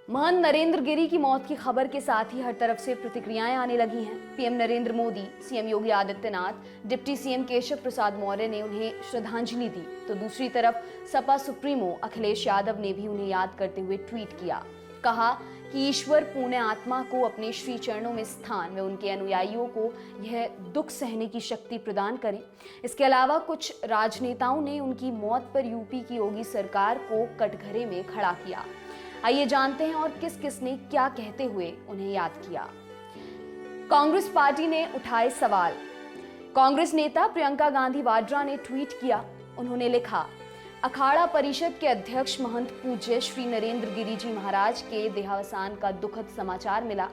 महंत नरेंद्र गिरी की मौत की खबर के साथ ही हर तरफ से प्रतिक्रियाएं आने लगी हैं। PM Narendra Modi, CM Yogi Adityanath, deputy CM Keshav Prasad Maurya ने उन्हें श्रद्धांजलि दी, तो दूसरी तरफ सपा सुप्रीमो अखिलेश यादव ने भी उन्हें याद करते हुए ट्वीट किया। कहा कि ईश्वर पुण्य आत्मा को अपने श्री चरणों में स्थान व उनके अनुयायियों को यह दुख सहने की शक्ति प्रदान करें। इसके अलावा कुछ राजनेताओं ने उनकी मौत पर यूपी की योगी सरकार को कटघरे में खड़ा किया। आइए जानते हैं और किस किस ने क्या कहते हुए उन्हें याद किया। कांग्रेस पार्टी ने उठाए सवाल। कांग्रेस नेता प्रियंका गांधी वाड्रा ने ट्वीट किया। उन्होंने लिखा, अखाड़ा परिषद के अध्यक्ष महंत पूज्य श्री नरेंद्र गिरी जी महाराज के देहावसान का दुखद समाचार मिला।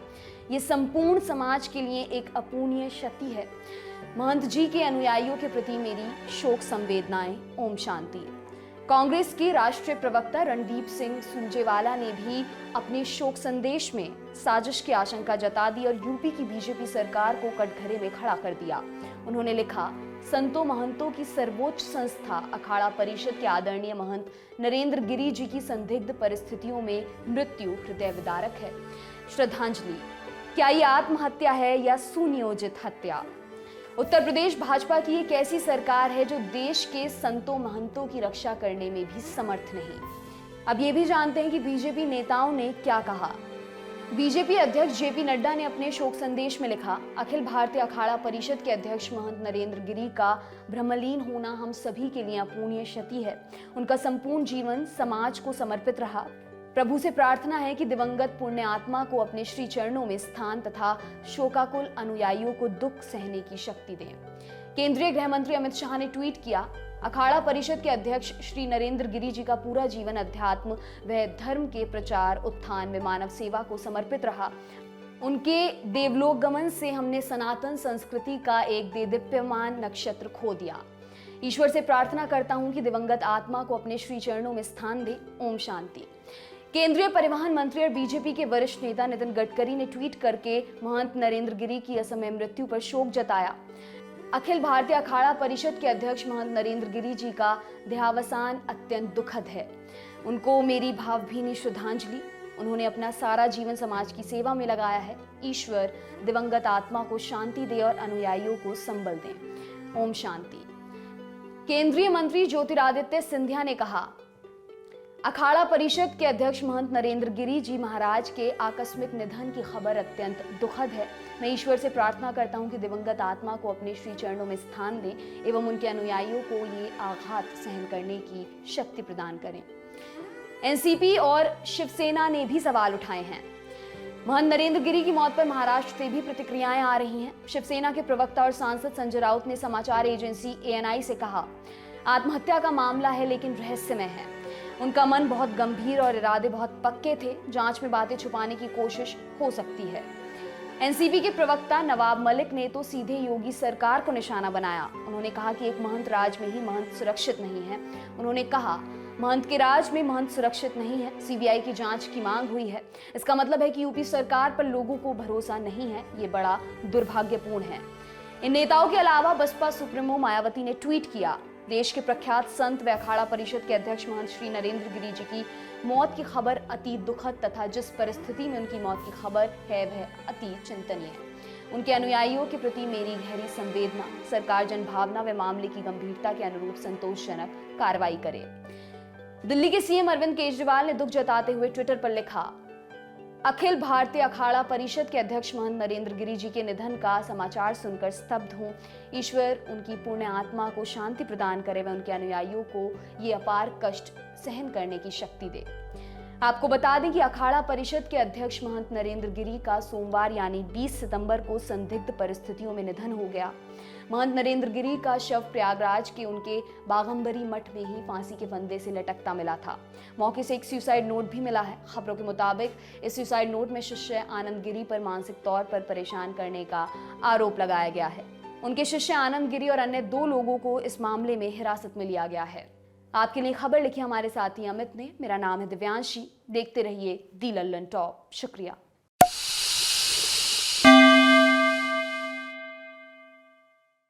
ये संपूर्ण समाज के लिए एक अपूर्णीय क्षति है। महंत जी के अनुयायियों के प्रति मेरी शोक संवेदनाएं। ओम शांति। कांग्रेस के राष्ट्रीय प्रवक्ता रणदीप सिंह सुरजेवाला ने भी अपने शोक संदेश में साजिश की आशंका जता दी और यूपी की बीजेपी सरकार को कटघरे में खड़ा कर दिया। उन्होंने लिखा, संतों महंतों की सर्वोच्च संस्था अखाड़ा परिषद के आदरणीय महंत नरेंद्र गिरी जी की संदिग्ध परिस्थितियों में मृत्यु हृदय विदारक है। श्रद्धांजलि। क्या ये आत्महत्या है या सुनियोजित हत्या? उत्तर प्रदेश भाजपा की एक ऐसी सरकार है जो देश के संतों महंतों की रक्षा करने में भी समर्थ नहीं। अब ये भी जानते हैं कि बीजेपी नेताओं ने क्या कहा। बीजेपी अध्यक्ष जेपी नड्डा ने अपने शोक संदेश में लिखा, अखिल भारतीय अखाड़ा परिषद के अध्यक्ष महंत नरेंद्र गिरी का ब्रह्मलीन होना हम सभी के लिए अपूर्णीय क्षति है। उनका संपूर्ण जीवन समाज को समर्पित रहा। प्रभु से प्रार्थना है कि दिवंगत पुण्य आत्मा को अपने श्री चरणों में स्थान तथा शोकाकुल अनुयायियों को दुख सहने की शक्ति दें। केंद्रीय गृह मंत्री अमित शाह ने ट्वीट किया, अखाड़ा परिषद के अध्यक्ष श्री नरेंद्र गिरी जी का पूरा जीवन अध्यात्म व धर्म के प्रचार, उत्थान व मानव सेवा को समर्पित रहा। उनके देवलोक गमन से हमने सनातन संस्कृति का एक देदीप्यमान नक्षत्र खो दिया। ईश्वर से प्रार्थना करता हूं कि दिवंगत आत्मा को अपने श्री चरणों में स्थान दे। ओम शांति। केंद्रीय परिवहन मंत्री और बीजेपी के वरिष्ठ नेता नितिन गडकरी ने ट्वीट करके महंत नरेंद्र गिरी की असमय मृत्यु पर शोक जताया। अखिल भारतीय अखाड़ा परिषद के अध्यक्ष महंत नरेंद्र गिरी जी का देहावसान अत्यंत दुखद है। उनको मेरी भावभीनी श्रद्धांजलि। उन्होंने अपना सारा जीवन समाज की सेवा में लगाया है। ईश्वर दिवंगत आत्मा को शांति दे और अनुयायियों को संबल दें। ओम शांति। केंद्रीय मंत्री ज्योतिरादित्य सिंधिया ने कहा, अखाड़ा परिषद के अध्यक्ष महंत नरेंद्र गिरी जी महाराज के आकस्मिक निधन की खबर अत्यंत दुखद है। मैं ईश्वर से प्रार्थना करता हूं कि दिवंगत आत्मा को अपने श्री चरणों में स्थान दें एवं उनके अनुयायियों को ये आघात सहन करने की शक्ति प्रदान करें। एनसीपी और शिवसेना ने भी सवाल उठाए हैं। महंत नरेंद्र गिरी की मौत पर महाराष्ट्र से भी प्रतिक्रियाएं आ रही हैं। शिवसेना के प्रवक्ता और सांसद संजय राउत ने समाचार एजेंसी एएनआई से कहा, आत्महत्या का मामला है लेकिन रहस्यमय है। उनका मन बहुत गंभीर और इरादे बहुत पक्के थे। जांच में बातें छुपाने की कोशिश हो सकती है। एनसीपी के प्रवक्ता नवाब मलिक ने तो सीधे योगी सरकार को निशाना बनाया। उन्होंने कहा कि एक महंत राज में ही महंत सुरक्षित नहीं है। उन्होंने कहा, महंत के राज में महंत सुरक्षित नहीं है। सीबीआई की जांच की मांग हुई है। इसका मतलब है कि यूपी सरकार पर लोगों को भरोसा नहीं है। ये बड़ा दुर्भाग्यपूर्ण है। इन नेताओं के अलावा बसपा सुप्रीमो मायावती ने ट्वीट किया, देश के प्रख्यात संत व अखाड़ा परिषद के अध्यक्ष महंत श्री नरेंद्र गिरी जी की मौत की खबर अति दुखद तथा जिस परिस्थिति में उनकी मौत की खबर है वह अति चिंतनीय है। उनके अनुयायियों के प्रति मेरी गहरी संवेदना। सरकार जनभावना व मामले की गंभीरता के अनुरूप संतोषजनक कार्रवाई करे। दिल्ली के सीएम अरविंद केजरीवाल ने दुख जताते हुए ट्विटर पर लिखा, अखिल भारतीय अखाड़ा परिषद के अध्यक्ष महंत नरेंद्र गिरी जी के निधन का समाचार सुनकर स्तब्ध हूं। ईश्वर उनकी पुण्य आत्मा को शांति प्रदान करे व उनके अनुयायियों को ये अपार कष्ट सहन करने की शक्ति दे। आपको बता दें कि अखाड़ा परिषद के अध्यक्ष महंत नरेंद्र गिरी का सोमवार यानी 20 सितंबर को संदिग्ध परिस्थितियों में निधन हो गया। महंत नरेंद्र गिरी का शव प्रयागराज के उनके बाघंबरी मठ में ही फांसी के फंदे से लटकता मिला था। मौके से एक सुसाइड नोट भी मिला है। खबरों के मुताबिक इस सुसाइड नोट में शिष्य आनंद गिरी पर मानसिक तौर पर परेशान करने का आरोप लगाया गया है। उनके शिष्य आनंद गिरी और अन्य 2 लोगों को इस मामले में हिरासत में लिया गया है। आपके लिए खबर लिखी हमारे साथी अमित ने। मेरा नाम है दिव्यांशी। देखते रहिए दी लल्लन टॉप। शुक्रिया।